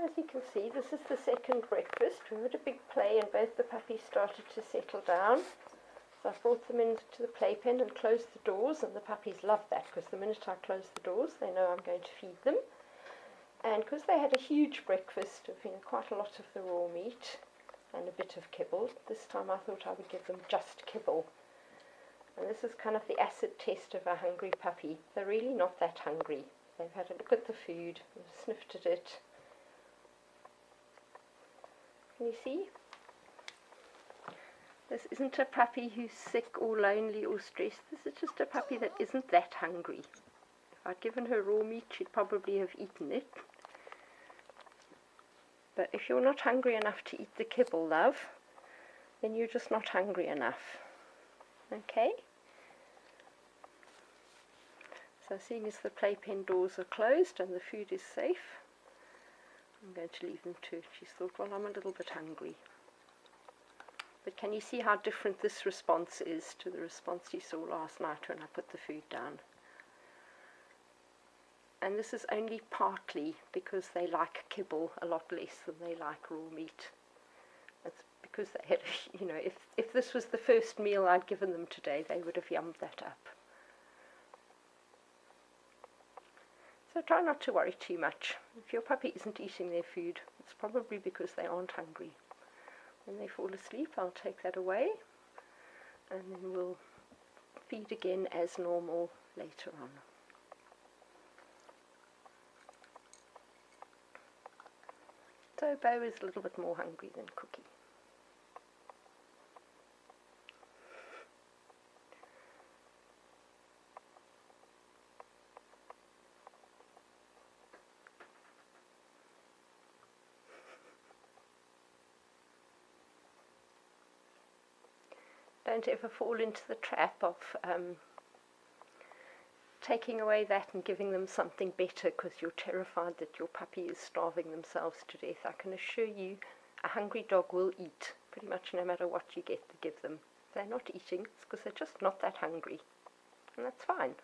as you can see, this is the second breakfast. We had a big play and both the puppies started to settle down. So I brought them into the playpen and closed the doors, and the puppies love that because the minute I close the doors they know I'm going to feed them. And because they had a huge breakfast of quite a lot of the raw meat and a bit of kibble, this time I thought I would give them just kibble. And this is kind of the acid test of a hungry puppy. They're really not that hungry. They've had a look at the food, sniffed at it. Can you see? This isn't a puppy who's sick or lonely or stressed. This is just a puppy that isn't that hungry. If I'd given her raw meat, she'd probably have eaten it. But if you're not hungry enough to eat the kibble, love, then you're just not hungry enough. Okay? So seeing as the playpen doors are closed and the food is safe, I'm going to leave them to it. She's thought, well, I'm a little bit hungry. But can you see how different this response is to the response you saw last night when I put the food down? And this is only partly because they like kibble a lot less than they like raw meat. That's because they had, if this was the first meal I'd given them today, they would have yummed that up. So try not to worry too much. If your puppy isn't eating their food, it's probably because they aren't hungry. When they fall asleep, I'll take that away, and then we'll feed again as normal later on. So Bo is a little bit more hungry than Cookie. Don't ever fall into the trap of taking away that and giving them something better because you're terrified that your puppy is starving themselves to death. I can assure you a hungry dog will eat pretty much no matter what you get to give them. If they're not eating, it's because they're just not that hungry, and that's fine.